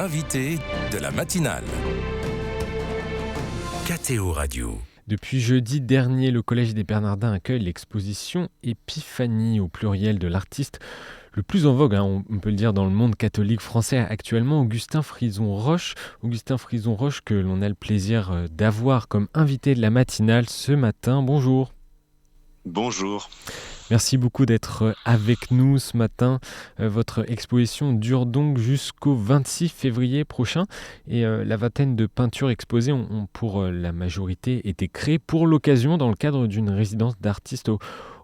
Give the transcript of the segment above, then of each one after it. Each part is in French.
l'invité de la matinale. KTO Radio. Depuis jeudi dernier, le Collège des Bernardins accueille l'exposition Épiphanie au pluriel de l'artiste le plus en vogue, on peut le dire, dans le monde catholique français actuellement, Augustin Frison-Roche. Augustin Frison-Roche que l'on a le plaisir d'avoir comme invité de la matinale ce matin. Bonjour. Bonjour. Merci beaucoup d'être avec nous ce matin. Votre exposition dure donc jusqu'au 26 février prochain et la vingtaine de peintures exposées ont pour la majorité été créées pour l'occasion dans le cadre d'une résidence d'artistes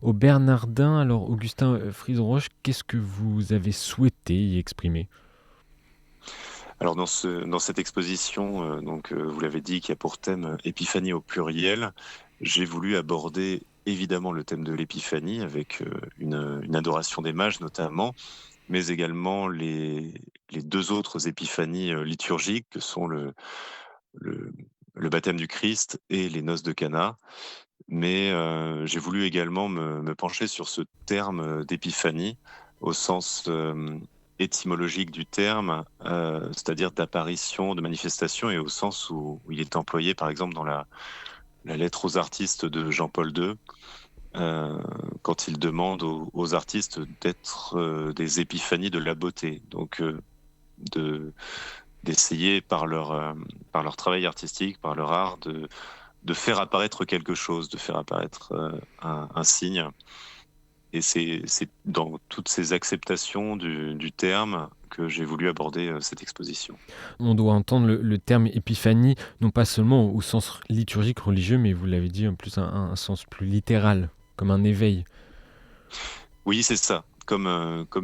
au Bernardin. Alors Augustin Frison-Roche, qu'est-ce que vous avez souhaité y exprimer ? Alors dans cette exposition, vous l'avez dit, qui a pour thème Épiphanie au pluriel, j'ai voulu aborder évidemment le thème de l'épiphanie avec une adoration des mages notamment, mais également les deux autres épiphanies liturgiques que sont le baptême du Christ et les noces de Cana. Mais j'ai voulu également me pencher sur ce terme d'épiphanie au sens étymologique du terme, c'est-à-dire d'apparition, de manifestation, et au sens où il est employé par exemple dans la lettre aux artistes de Jean-Paul II, quand il demande aux artistes d'être des épiphanies de la beauté, donc d'essayer par leur travail artistique, par leur art, de faire apparaître quelque chose, de faire apparaître un signe. Et c'est dans toutes ces acceptations du terme que j'ai voulu aborder cette exposition. On doit entendre le terme épiphanie, non pas seulement au sens liturgique, religieux, mais vous l'avez dit, en plus un sens plus littéral, comme un éveil. Oui, c'est ça, comme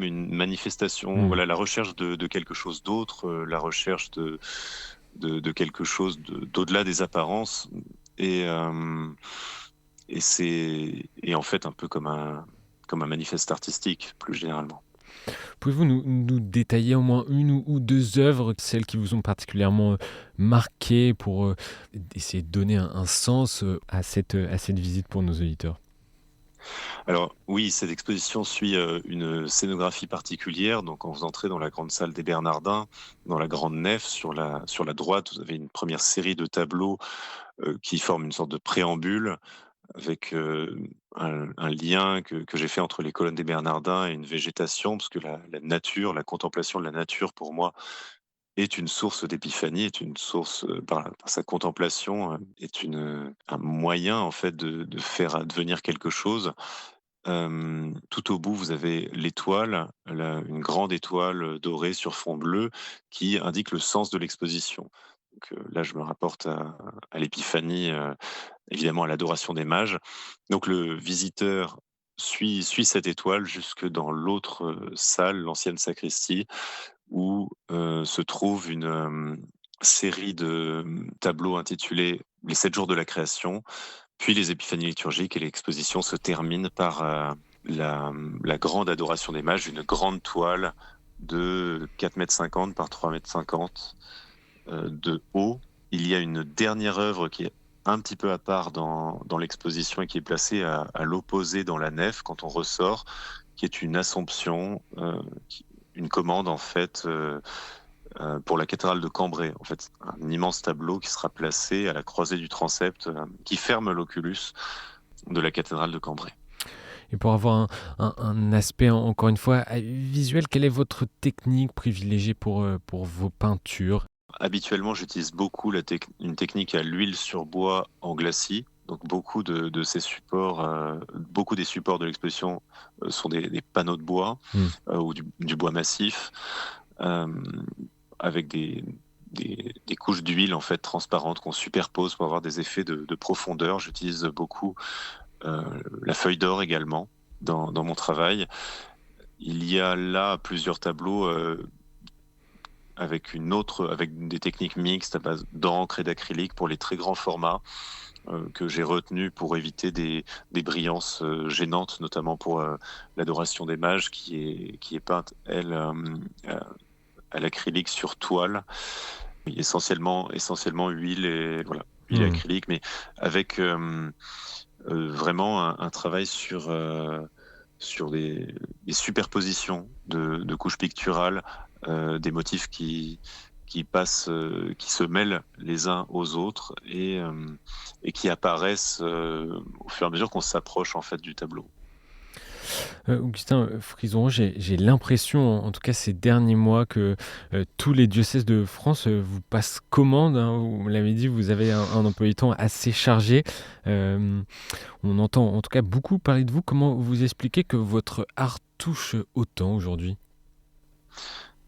une manifestation, voilà, la recherche de quelque chose d'autre, la recherche de quelque chose d'au-delà des apparences, et c'est en fait un peu comme un manifeste artistique, plus généralement. Pouvez-vous nous détailler au moins une ou deux œuvres, celles qui vous ont particulièrement marqué pour essayer de donner un sens à cette visite pour nos auditeurs ? Alors oui, cette exposition suit une scénographie particulière. Donc quand vous entrez dans la grande salle des Bernardins, dans la grande nef, sur la droite, vous avez une première série de tableaux qui forment une sorte de préambule, avec un lien que j'ai fait entre les colonnes des Bernardins et une végétation, parce que la nature, la contemplation de la nature, pour moi, est une source d'épiphanie, est une source, par sa contemplation, est un moyen, en fait, de faire advenir quelque chose. Tout au bout, vous avez l'étoile, une grande étoile dorée sur fond bleu qui indique le sens de l'exposition. Donc là, je me rapporte à l'épiphanie, évidemment à l'adoration des mages. Donc le visiteur suit cette étoile jusque dans l'autre salle, l'ancienne sacristie, où se trouve une série de tableaux intitulés Les 7 jours de la création, puis les épiphanies liturgiques, et l'exposition se termine par la grande adoration des mages, une grande toile de 4,50 m par 3,50 m de haut. Il y a une dernière œuvre qui est un petit peu à part dans l'exposition et qui est placée à l'opposé dans la nef quand on ressort, qui est une Assomption, une commande en fait pour la cathédrale de Cambrai. En fait, un immense tableau qui sera placé à la croisée du transept, qui ferme l'oculus de la cathédrale de Cambrai. Et pour avoir un aspect, encore une fois, visuel, quelle est votre technique privilégiée pour vos peintures ? Habituellement, j'utilise beaucoup une technique à l'huile sur bois en glacis. Donc beaucoup de ces supports, beaucoup des supports de l'exposition sont des panneaux de bois ou du bois massif, avec des couches d'huile en fait transparentes qu'on superpose pour avoir des effets de profondeur. J'utilise beaucoup la feuille d'or également dans mon travail. Il y a là plusieurs tableaux avec des techniques mixtes à base d'encre et d'acrylique pour les très grands formats, que j'ai retenu pour éviter des brillances gênantes, notamment pour l'adoration des mages qui est peinte, elle, à l'acrylique sur toile, essentiellement huile et huile acrylique, mais avec vraiment un travail sur des superpositions de couches picturales, des motifs qui qui se mêlent les uns aux autres et qui apparaissent au fur et à mesure qu'on s'approche en fait du tableau. Augustin Frison, j'ai l'impression, en tout cas ces derniers mois, que tous les diocèses de France vous passent commande, hein. Vous me l'avez dit, vous avez un emploi du temps assez chargé. Euh, on entend en tout cas beaucoup parler de vous. Comment vous expliquez que votre art touche autant aujourd'hui?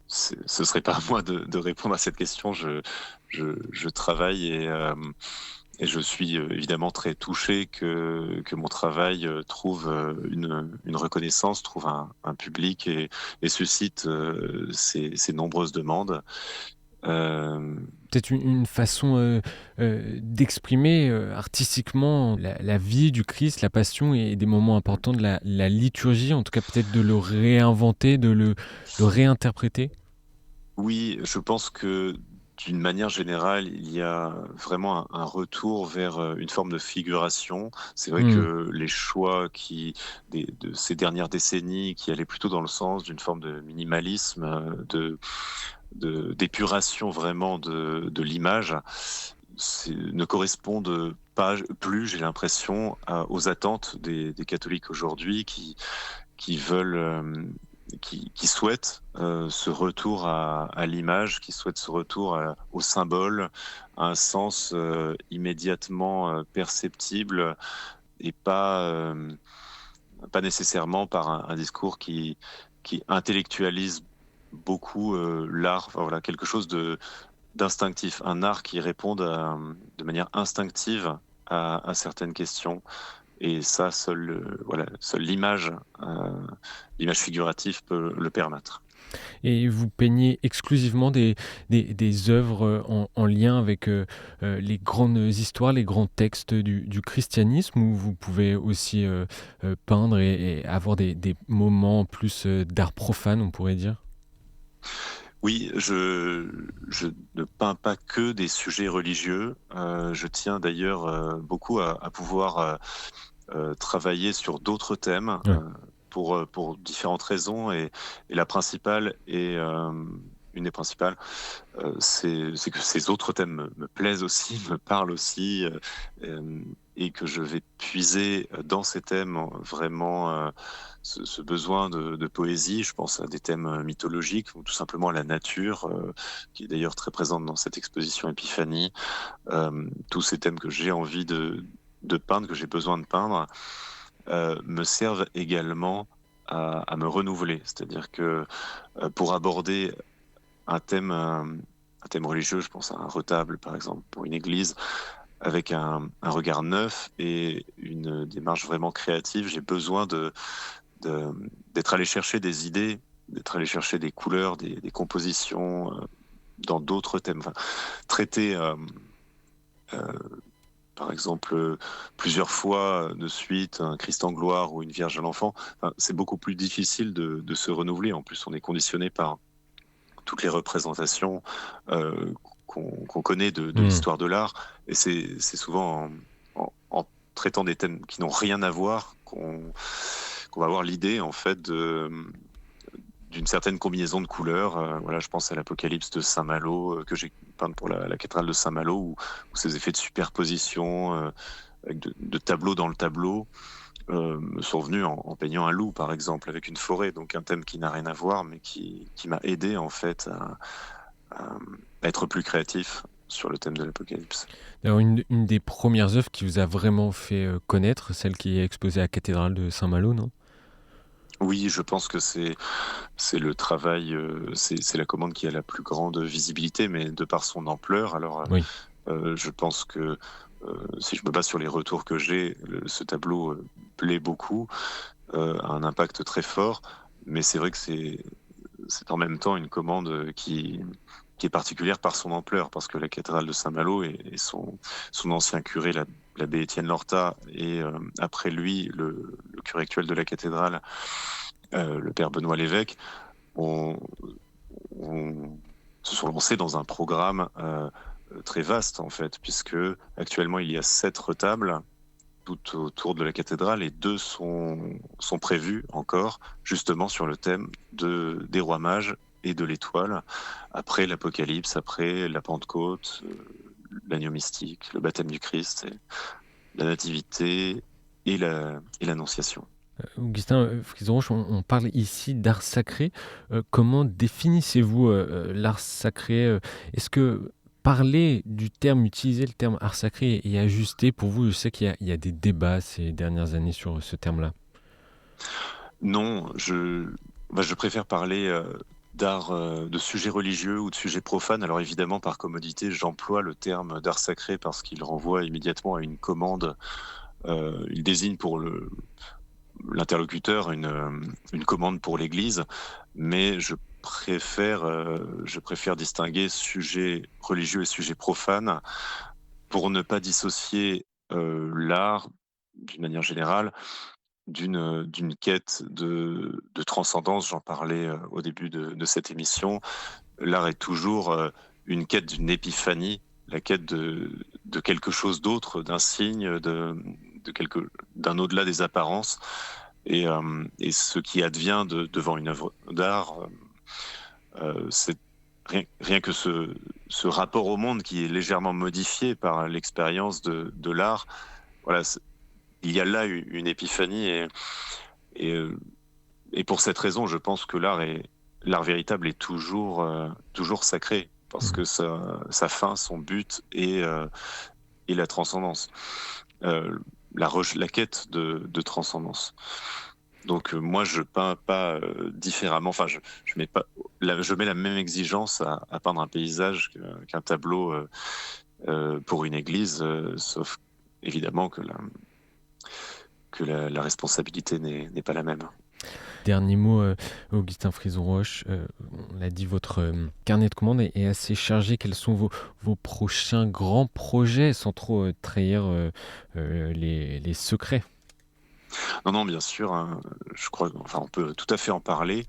Ce serait pas à moi de répondre à cette question. Je travaille et je suis évidemment très touché que mon travail trouve une reconnaissance, trouve un public et suscite ces nombreuses demandes. Euh, Peut-être une façon d'exprimer artistiquement la vie du Christ, la passion et des moments importants de la liturgie, en tout cas peut-être de le réinventer, de le réinterpréter. oui, je pense que d'une manière générale, il y a vraiment un retour vers une forme de figuration. C'est vrai Hmm. que les choix de ces dernières décennies qui allaient plutôt dans le sens d'une forme de minimalisme, d'épuration vraiment de l'image, ne correspondent pas plus, j'ai l'impression, aux attentes des catholiques aujourd'hui qui veulent, qui souhaitent ce retour à l'image, qui souhaitent ce retour au symbole, à un sens immédiatement perceptible et pas nécessairement par un discours qui intellectualise beaucoup l'art. Enfin, voilà, quelque chose d'instinctif, un art qui réponde de manière instinctive à certaines questions. Et ça, seule l'image figurative peut le permettre. Et vous peignez exclusivement des œuvres en lien avec les grandes histoires, les grands textes du christianisme, ou vous pouvez aussi peindre et avoir des moments plus d'art profane, on pourrait dire? Oui, je ne peins pas que des sujets religieux. Je tiens d'ailleurs beaucoup à pouvoir travailler sur d'autres thèmes Ouais. pour différentes raisons. Et la principale est une des principales, c'est que ces autres thèmes me plaisent aussi, me parlent aussi, et que je vais puiser dans ces thèmes vraiment ce besoin de poésie. Je pense à des thèmes mythologiques ou tout simplement à la nature, qui est d'ailleurs très présente dans cette exposition Épiphanie. Tous ces thèmes que j'ai envie de peindre, que j'ai besoin de peindre, me servent également à me renouveler. C'est-à-dire que pour aborder un thème religieux, je pense à un retable par exemple pour une église, avec un regard neuf et une démarche vraiment créative, j'ai besoin d'être allé chercher des idées, d'être allé chercher des couleurs, des compositions dans d'autres thèmes. Enfin, traiter euh, par exemple plusieurs fois de suite un Christ en gloire ou une Vierge à l'enfant, enfin, c'est beaucoup plus difficile de se renouveler. En plus, on est conditionné par toutes les représentations qu'on connaît de Hmm. l'histoire de l'art. Et c'est souvent en traitant des thèmes qui n'ont rien à voir qu'on va avoir l'idée en fait d'une certaine combinaison de couleurs. Voilà, je pense à l'Apocalypse de Saint-Malo que j'ai peint pour la cathédrale de Saint-Malo, où ces effets de superposition avec de tableau dans le tableau me sont venus en peignant un loup, par exemple, avec une forêt, donc un thème qui n'a rien à voir, mais qui m'a aidé en fait à être plus créatif sur le thème de l'Apocalypse. Alors une des premières œuvres qui vous a vraiment fait connaître, celle qui est exposée à la cathédrale de Saint-Malo, non? Oui, je pense que c'est le travail, c'est la commande qui a la plus grande visibilité, mais de par son ampleur. Alors, Oui. je pense que si je me base sur les retours que j'ai, ce tableau plaît beaucoup, a un impact très fort, mais c'est vrai que c'est en même temps une commande qui est particulière par son ampleur, parce que la cathédrale de Saint-Malo et son ancien curé, l'abbé Étienne Lorta, et après lui, le curé actuel de la cathédrale, le père Benoît Lévesque, ont, se sont lancés dans un programme très vaste, en fait, puisque actuellement il y a 7 retables tout autour de la cathédrale et 2 sont prévus encore, justement sur le thème des rois mages et de l'Étoile, après l'Apocalypse, après la Pentecôte, l'agneau mystique, le baptême du Christ, et la Nativité et l'Annonciation. Augustin Frison-Roche, on parle ici d'art sacré. Comment définissez-vous l'art sacré? Est-ce que parler du terme, utiliser le terme art sacré est ajusté pour vous? Je sais qu'il y a des débats ces dernières années sur ce terme-là. Non, je préfère parler d'art, de sujets religieux ou de sujets profanes. Alors évidemment, par commodité, j'emploie le terme d'art sacré parce qu'il renvoie immédiatement à une commande. Il désigne pour l'interlocuteur une commande pour l'Église, mais je préfère distinguer sujets religieux et sujets profanes pour ne pas dissocier l'art, d'une manière générale, d'une quête de transcendance. J'en parlais au début de cette émission. L'art est toujours une quête d'une épiphanie, la quête de quelque chose d'autre, d'un signe, d'un au-delà des apparences. Et ce qui advient devant une œuvre d'art, c'est rien que ce rapport au monde qui est légèrement modifié par l'expérience de l'art. Voilà, il y a là une épiphanie et pour cette raison, je pense que l'art véritable est toujours sacré parce que sa fin, son but est la transcendance, la quête de transcendance. Donc moi, je peins pas différemment. Enfin, je mets pas, je mets la même exigence à peindre un paysage qu'un tableau pour une église, sauf évidemment que la responsabilité n'est pas la même. Dernier mot, Augustin Frison-Roche, on l'a dit, votre carnet de commandes est assez chargé. Quels sont vos prochains grands projets, sans trop trahir les secrets? Non, bien sûr, hein, je crois, enfin, on peut tout à fait en parler.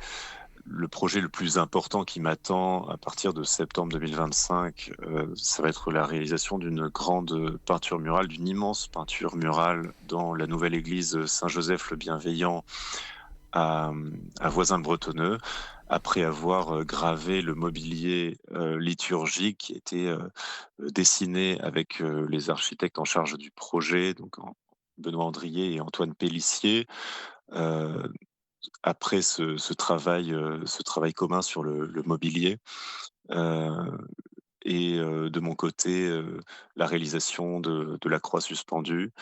Le projet le plus important qui m'attend à partir de septembre 2025, ça va être la réalisation d'une grande peinture murale, d'une immense peinture murale dans la nouvelle église Saint-Joseph le Bienveillant à Voisins-le-Bretonneux, après avoir gravé le mobilier liturgique qui était dessiné avec les architectes en charge du projet, donc Benoît Andrier et Antoine Pélissier. Après ce travail commun sur le mobilier, et de mon côté, la réalisation de la croix suspendue.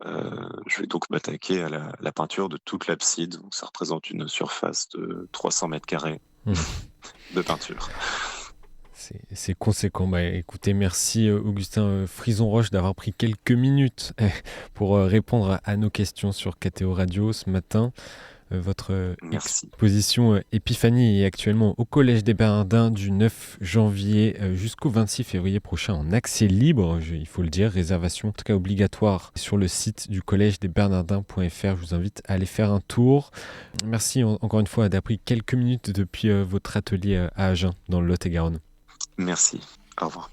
Je vais donc m'attaquer à la peinture de toute l'abside. Donc ça représente une surface de 300 mètres carrés de peinture. C'est conséquent. Écoutez, merci Augustin Frison-Roche d'avoir pris quelques minutes pour répondre à nos questions sur KTO Radio ce matin. Votre exposition Épiphanie est actuellement au Collège des Bernardins du 9 janvier jusqu'au 26 février prochain en accès libre, il faut le dire, réservation en tout cas obligatoire sur le site du collège des Bernardins.fr. Je vous invite à aller faire un tour. Merci encore une fois d'avoir pris quelques minutes depuis votre atelier à Agen dans le Lot-et-Garonne. Merci, au revoir.